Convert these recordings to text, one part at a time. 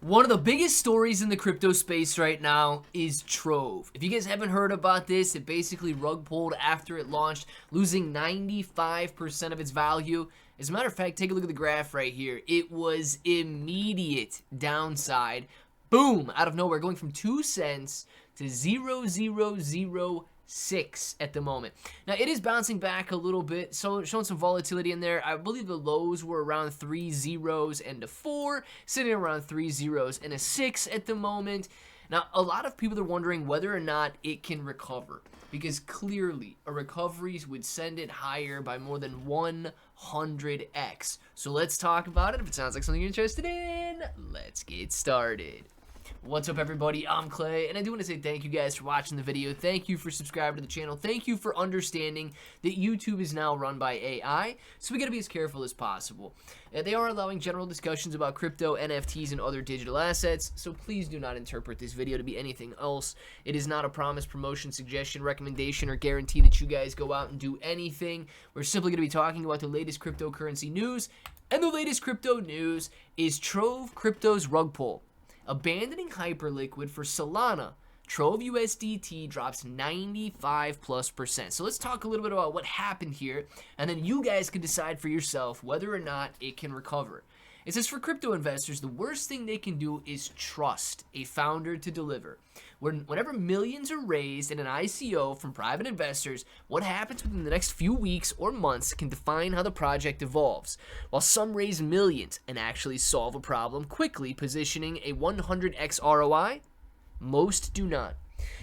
One of the biggest stories in the crypto space right now is Trove. If you guys haven't heard about this, it basically rug pulled after it launched, losing 95% of its value. As a matter of fact, take a look at the graph right here. It was immediate downside. Boom! Out of nowhere, going from 2 cents to 0.0006 at the moment. Now, it is bouncing back a little bit, so showing some volatility in there. I believe the lows were around 3 zeros and a 4, sitting around 3 zeros and a 6 at the moment. Now, a lot of people are wondering whether or not it can recover, because clearly a recovery would send it higher by more than 100x. So let's talk about it. If it sounds like something you're interested in, let's get started. What's up, everybody? I'm Clay, and I do want to say thank you guys for watching the video. Thank you for subscribing to the channel. Thank you for understanding that YouTube is now run by AI, so we got to be as careful as possible. They are allowing general discussions about crypto, NFTs, and other digital assets, so please do not interpret this video to be anything else. It is not a promise, promotion, suggestion, recommendation, or guarantee that you guys go out and do anything. We're simply going to be talking about the latest cryptocurrency news, and the latest crypto news is Trove Crypto's rug pull. Abandoning Hyperliquid for Solana, Trove USDT drops 95+%. So let's talk a little bit about what happened here, and then you guys can decide for yourself whether or not it can recover. It says for crypto investors, the worst thing they can do is trust a founder to deliver. Whenever millions are raised in an ICO from private investors, what happens within the next few weeks or months can define how the project evolves. While some raise millions and actually solve a problem quickly, positioning a 100x ROI, most do not.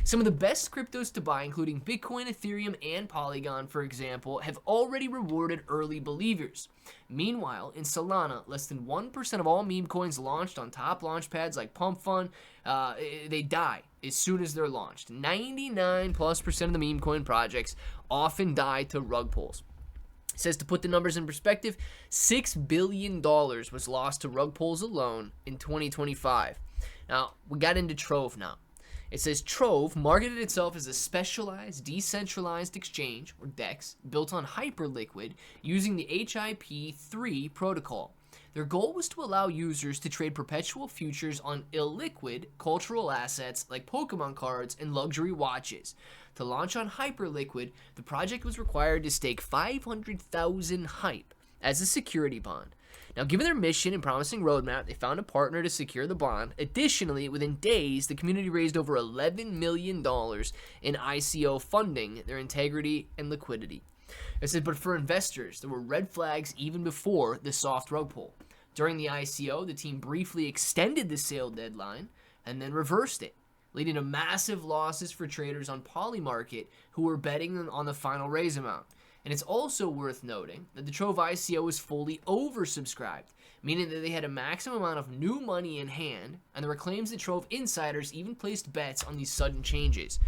Some of the best cryptos to buy, including Bitcoin, Ethereum, and Polygon, for example, have already rewarded early believers. Meanwhile, in Solana, less than 1% of all meme coins launched on top launch pads like Pump Fund, they die as soon as they're launched. 99+% of the meme coin projects often die to rug pulls. It says, to put the numbers in perspective, $6 billion was lost to rug pulls alone in 2025. Now, we got into Trove now. It says Trove marketed itself as a specialized, decentralized exchange, or DEX, built on Hyperliquid using the HIP-3 protocol. Their goal was to allow users to trade perpetual futures on illiquid cultural assets like Pokemon cards and luxury watches. To launch on Hyperliquid, the project was required to stake 500,000 HYPE as a security bond. Now, given their mission and promising roadmap, they found a partner to secure the bond. Additionally, within days, the community raised over $11 million in ICO funding, their integrity and liquidity. It said, but for investors, there were red flags even before the soft rug pull. During the ICO, the team briefly extended the sale deadline and then reversed it, leading to massive losses for traders on Polymarket who were betting on the final raise amount. And it's also worth noting that the Trove ICO was fully oversubscribed, meaning that they had a maximum amount of new money in hand, and there were claims that Trove insiders even placed bets on these sudden changes.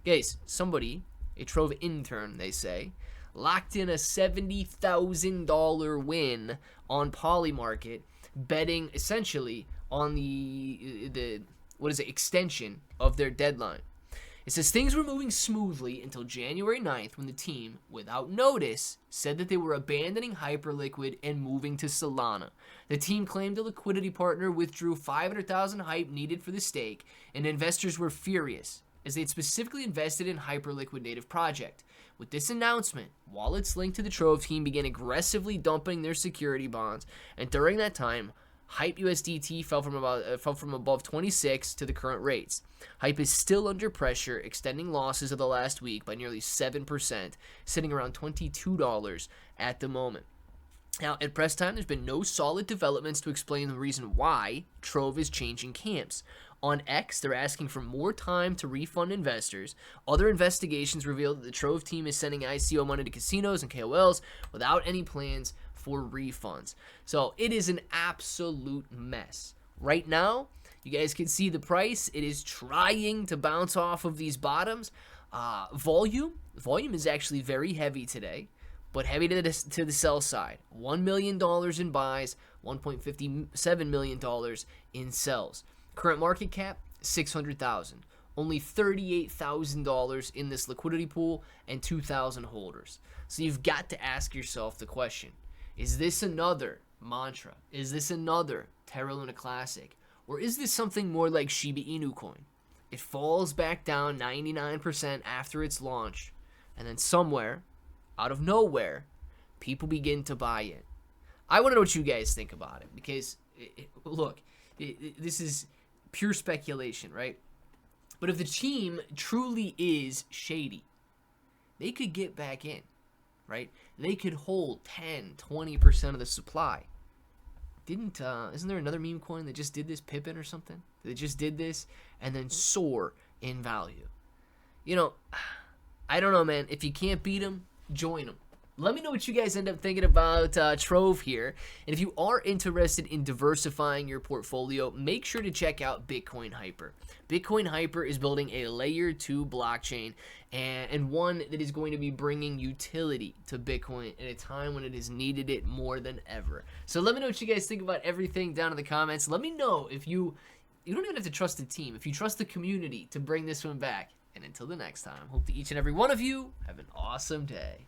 Guys, somebody, a Trove intern, they say, locked in a $70,000 win on Polymarket, betting essentially on the extension of their deadline. It says things were moving smoothly until January 9th when the team, without notice, said that they were abandoning Hyperliquid and moving to Solana. The team claimed a liquidity partner withdrew 500,000 HYPE needed for the stake, and investors were furious, as they'd specifically invested in Hyperliquid native project. With this announcement, wallets linked to the Trove team began aggressively dumping their security bonds, and during that time, HYPE USDT fell from above 26 to the current rates. HYPE is still under pressure, extending losses of the last week by nearly 7%, sitting around $22 at the moment. Now, at press time, there's been no solid developments to explain the reason why Trove is changing camps. On X, they're asking for more time to refund investors. Other investigations reveal that the Trove team is sending ICO money to casinos and KOLs without any plans for refunds. So it is an absolute mess. Right now, you guys can see the price. It is trying to bounce off of these bottoms. Volume is actually very heavy today, but heavy to the sell side. $1 million in buys, $1.57 million in sells. Current market cap, $600,000. Only $38,000 in this liquidity pool and 2,000 holders. So you've got to ask yourself the question, is this another Mantra? Is this another Terra Luna Classic? Or is this something more like Shiba Inu coin? It falls back down 99% after its launch, and then somewhere, out of nowhere, people begin to buy it. I want to know what you guys think about it, because, look, this is pure speculation, right? But if the team truly is shady, they could get back in, right? They could hold 10, 20% of the supply. Isn't there another meme coin that just did this, Pippin or something? That just did this and then soar in value. You know, I don't know, man. If you can't beat them, join them. Let me know what you guys end up thinking about Trove here. And if you are interested in diversifying your portfolio, make sure to check out Bitcoin Hyper. Bitcoin Hyper is building a layer 2 blockchain and one that is going to be bringing utility to Bitcoin at a time when it has needed it more than ever. So let me know what you guys think about everything down in the comments. Let me know if you don't even have to trust the team, if you trust the community to bring this one back. And until the next time, hope that each and every one of you have an awesome day.